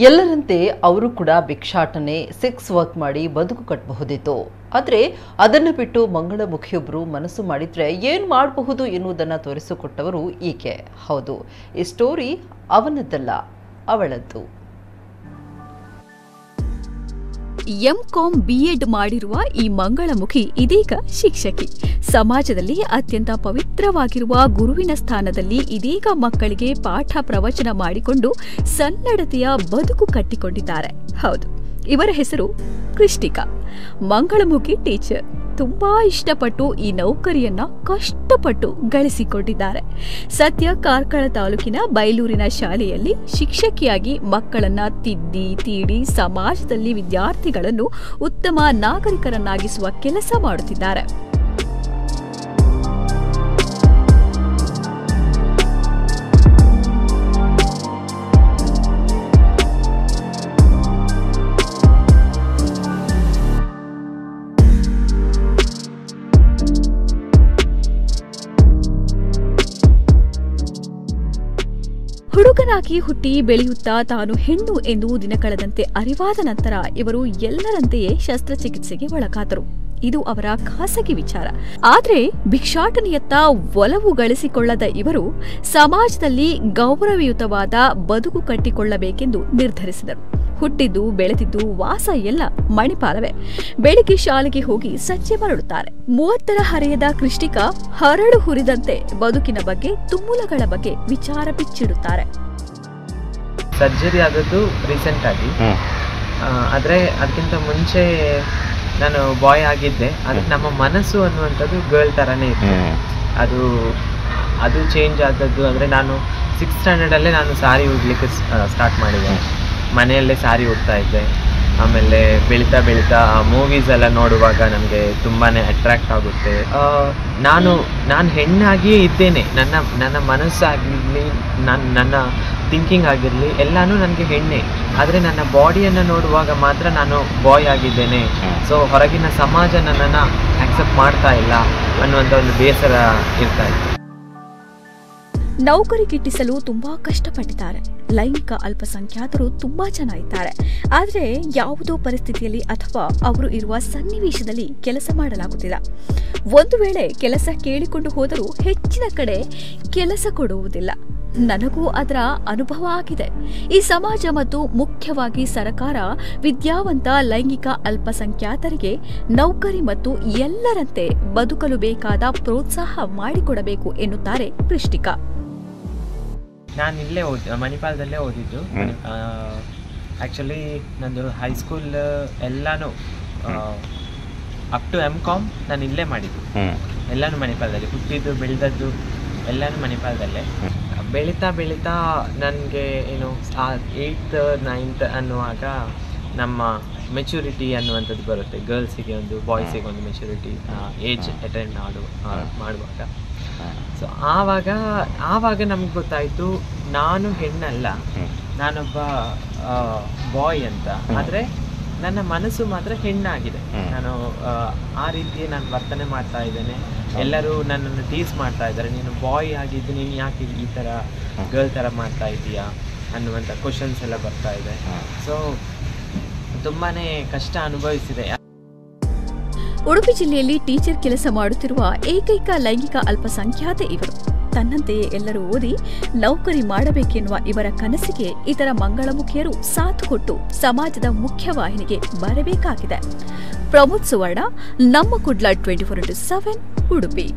ಎಲ್ಲರಂತೆ ಅವರು ಕೂಡ ಭಿಕ್ಷಾಟನೆ sex work ಮಾಡಿ ಬದುಕು ಕಟ್ಟಬಹುದಿತ್ತು. ಆದರೆ ಅದನ್ನು ಬಿಟ್ಟು ಮಂಗಳಮುಖಿಯೊಬ್ಬರು ಮನಸ್ಸು ಮಾಡಿದ್ರೆ ಏನು ಮಾಡಬಹುದು ಎನ್ನುವುದನ್ನು ತೋರಿಸಿಕೊಟ್ಟವರು ಈಕೆ. ಹೌದು, ಈ ಸ್ಟೋರಿ ಅವನದ್ದಲ್ಲ, ಅವಳದ್ದು. ಎಂ.ಕಾಂ ಬಿ.ಎಡ್ ಮಾಡಿರುವ ಈ ಮಂಗಳಮುಖಿ ಇದೀಗ ಶಿಕ್ಷಕಿ. ಸಮಾಜದಲ್ಲಿ ಅತ್ಯಂತ ಪವಿತ್ರವಾಗಿರುವ ಗುರುವಿನ ಸ್ಥಾನದಲ್ಲಿ ಇದೀಗ ಮಕ್ಕಳಿಗೆ ಪಾಠ ಪ್ರವಚನ ಮಾಡಿಕೊಂಡು ಸನ್ನಡತೆಯ ಬದುಕು ಕಟ್ಟಿಕೊಂಡಿದ್ದಾರೆ. ಹೌದು, ಇವರ ಹೆಸರು ಕೃಷ್ಟಿಕಾ. ಮಂಗಳಮುಖಿ ಟೀಚರ್. ತುಂಬಾ ಇಷ್ಟಪಟ್ಟು ಈ ನೌಕರಿಯನ್ನ ಕಷ್ಟಪಟ್ಟು ಗಳಿಸಿಕೊಂಡಿದ್ದಾರೆ. ಸದ್ಯ ಕಾರ್ಕಳ ತಾಲೂಕಿನ ಬೈಲೂರಿನ ಶಾಲೆಯಲ್ಲಿ ಶಿಕ್ಷಕಿಯಾಗಿ ಮಕ್ಕಳನ್ನ ತಿದ್ದಿ ತೀಡಿ ಸಮಾಜದಲ್ಲಿ ವಿದ್ಯಾರ್ಥಿಗಳನ್ನು ಉತ್ತಮ ನಾಗರಿಕರನ್ನಾಗಿಸುವ ಕೆಲಸ ಮಾಡುತ್ತಿದ್ದಾರೆ. ಹುಡುಗನಾಗಿ ಹುಟ್ಟಿ ಬೆಳೆಯುತ್ತಾ ತಾನು ಹೆಣ್ಣು ಎಂದು ದಿನ ಕಳೆದಂತೆ ಅರಿವಾದ ನಂತರ ಇವರು ಎಲ್ಲರಂತೆಯೇ ಶಸ್ತ್ರಚಿಕಿತ್ಸೆಗೆ ಒಳಗಾದರು. ಇದು ಅವರ ಖಾಸಗಿ ವಿಚಾರ. ಆದರೆ ಭಿಕ್ಷಾಟನೆಯತ್ತ ಒಲವು ಗಳಿಸಿಕೊಳ್ಳದ ಇವರು ಸಮಾಜದಲ್ಲಿ ಗೌರವಯುತವಾದ ಬದುಕು ಕಟ್ಟಿಕೊಳ್ಳಬೇಕೆಂದು ನಿರ್ಧರಿಸಿದರು. ಹುಟ್ಟಿದ್ದು ಬೆಳೆದಿದ್ದು ವಾಸ ಎಲ್ಲ ಮಣಿಪಾಲವೇ. ಬೆಳಿಗ್ಗೆ ಶಾಲೆಗೆ ಹೋಗಿ ಸಂಜೆ ಮರಳುತ್ತಾರೆ. 30ರ ಹರೆಯದ ಕೃಷ್ಟಿಕಾ ಹರಳು ಹುರಿದಂತೆ ಬದುಕಿನ ಬಗ್ಗೆ ತುಮುಲಗಳ ಬಗ್ಗೆ ವಿಚಾರ ಬಿಚ್ಚಿಡುತ್ತಾರೆ. ಸರ್ಜರಿ ಆದದ್ದು ರೀಸೆಂಟ್ ಆಗಿ, ಆದರೆ ಅದಕ್ಕಿಂತ ಮುಂಚೆ ನಾನು ಬಾಯ್ ಆಗಿದ್ದೆ. ಅದಕ್ಕೆ ನಮ್ಮ ಮನಸ್ಸು ಅನ್ನುವಂಥದ್ದು ಗರ್ಲ್ ಥರನೇ ಇತ್ತು. ಅದು ಚೇಂಜ್ ಆದದ್ದು ಅಂದರೆ ನಾನು 6th ಸ್ಟ್ಯಾಂಡರ್ಡಲ್ಲೇ ನಾನು ಸಾರಿ ಉಡ್ಲಿಕ್ಕೆ ಸ್ಟಾರ್ಟ್ ಮಾಡಿದೆ. ಮನೆಯಲ್ಲೇ ಸಾರಿ ಉಡ್ತಾ ಇದ್ದೆ. ಆಮೇಲೆ ಬೆಳೀತಾ ಬೆಳೀತಾ ಮೂವೀಸ್ ಎಲ್ಲ ನೋಡುವಾಗ ನನಗೆ ತುಂಬಾ ಅಟ್ರಾಕ್ಟ್ ಆಗುತ್ತೆ. ನಾನು ಹೆಣ್ಣಾಗಿಯೇ ಇದ್ದೇನೆ. ನನ್ನ ಮನಸ್ಸಾಗಿರಲಿ, ನನ್ನ ಥಿಂಕಿಂಗ್ ಆಗಿರಲಿ ಎಲ್ಲನೂ ನನಗೆ ಹೆಣ್ಣೆ. ಆದರೆ ನನ್ನ ಬಾಡಿಯನ್ನು ನೋಡುವಾಗ ಮಾತ್ರ ನಾನು ಬಾಯ್ ಆಗಿದ್ದೇನೆ. ಸೊ ಹೊರಗಿನ ಸಮಾಜ ನನ್ನನ್ನು ಆಕ್ಸೆಪ್ಟ್ ಮಾಡ್ತಾ ಇಲ್ಲ ಅನ್ನುವಂಥ ಒಂದು ಬೇಸರ ಇರ್ತಾ ಇತ್ತು. ನೌಕರಿ ಗಿಟ್ಟಿಸಲು ತುಂಬಾ ಕಷ್ಟಪಟ್ಟಿದ್ದಾರೆ. ಲೈಂಗಿಕ ಅಲ್ಪಸಂಖ್ಯಾತರು ತುಂಬಾ ಜನ ಇದ್ದಾರೆ. ಆದರೆ ಯಾವುದೋ ಪರಿಸ್ಥಿತಿಯಲ್ಲಿ ಅಥವಾ ಅವರು ಇರುವ ಸನ್ನಿವೇಶದಲ್ಲಿ ಕೆಲಸ ಮಾಡಲಾಗುತ್ತಿಲ್ಲ. ಒಂದು ವೇಳೆ ಕೆಲಸ ಕೇಳಿಕೊಂಡು ಹೋದರೂ ಹೆಚ್ಚಿನ ಕಡೆ ಕೆಲಸ ಕೊಡುವುದಿಲ್ಲ. ನನಗೂ ಅದರ ಅನುಭವ ಆಗಿದೆ. ಈ ಸಮಾಜ ಮತ್ತು ಮುಖ್ಯವಾಗಿ ಸರ್ಕಾರ ವಿದ್ಯಾವಂತ ಲೈಂಗಿಕ ಅಲ್ಪಸಂಖ್ಯಾತರಿಗೆ ನೌಕರಿ ಮತ್ತು ಎಲ್ಲರಂತೆ ಬದುಕಲು ಬೇಕಾದ ಪ್ರೋತ್ಸಾಹ ಮಾಡಿಕೊಡಬೇಕು ಎನ್ನುತ್ತಾರೆ ಕೃಷ್ಟಿಕಾ. ನಾನು ಇಲ್ಲೇ ಮಣಿಪಾಲದಲ್ಲೇ ಓದಿದ್ದು. ಆ್ಯಕ್ಚುಲಿ ನಂದು ಹೈಸ್ಕೂಲ್ ಎಲ್ಲನೂ ಅಪ್ ಟು ಎಂ.ಕಾಂ ನಾನು ಇಲ್ಲೇ ಮಾಡಿದ್ದು. ಎಲ್ಲನೂ ಮಣಿಪಾಲದಲ್ಲಿ, ಹುಟ್ಟಿದ್ದು ಬೆಳೆದದ್ದು ಎಲ್ಲನೂ ಮಣಿಪಾಲದಲ್ಲೇ. ಬೆಳೀತಾ ಬೆಳೀತಾ ನನಗೆ ಏನು 8th 9th ಅನ್ನುವಾಗ ನಮ್ಮ ಮೆಚುರಿಟಿ ಅನ್ನುವಂಥದ್ದು ಬರುತ್ತೆ. ಗರ್ಲ್ಸಿಗೆ ಒಂದು, ಬಾಯ್ಸಿಗೆ ಒಂದು ಮೆಚುರಿಟಿ ಏಜ್ ಅಟೆಂಡ್ ಮಾಡುವಾಗ. ಸೊ ಆವಾಗ ನಮ್ಗೆ ಗೊತ್ತಾಯಿತು ನಾನು ಹೆಣ್ಣಲ್ಲ, ನಾನೊಬ್ಬ ಬಾಯ್ ಅಂತ. ಆದರೆ ನನ್ನ ಮನಸ್ಸು ಮಾತ್ರ ಹೆಣ್ಣಾಗಿದೆ. ನಾನು ಆ ರೀತಿ ನಾನು ವರ್ತನೆ ಮಾಡ್ತಾ ಇದ್ದೇನೆ. ಎಲ್ಲರೂ ನನ್ನನ್ನು ಟೀಸ್ ಮಾಡ್ತಾ ಇದ್ದಾರೆ, ನೀನು ಬಾಯ್ ಆಗಿದ್ದು ನೀನು ಯಾಕೆ ಈ ಥರ ಗರ್ಲ್ ಥರ ಮಾಡ್ತಾ ಇದೀಯಾ ಅನ್ನುವಂಥ ಕ್ವಶನ್ಸ್ ಎಲ್ಲ ಬರ್ತಾ ಇದೆ. ಸೊ ತುಂಬಾ ಕಷ್ಟ ಅನುಭವಿಸಿದೆ. ಉಡುಪಿ ಜಿಲ್ಲೆಯಲ್ಲಿ ಟೀಚರ್ ಕೆಲಸ ಮಾಡುತ್ತಿರುವ ಏಕೈಕ ಲೈಂಗಿಕ ಅಲ್ಪಸಂಖ್ಯಾತ ಇವರು. ತನ್ನಂತೆಯೇ ಎಲ್ಲರೂ ಓದಿ ನೌಕರಿ ಮಾಡಬೇಕೆನ್ನುವ ಇವರ ಕನಸಿಗೆ ಇತರ ಮಂಗಳಮುಖಿಯರು ಸಾಥ್ ಕೊಟ್ಟು ಸಮಾಜದ ಮುಖ್ಯವಾಹಿನಿಗೆ ಬರಬೇಕಾಗಿದೆ. ಪ್ರಮೋದ್ ಸುವರ್ಣ, ನಮ್ಮ ಕುಡ್ಲ 24/7 ಉಡುಪಿ.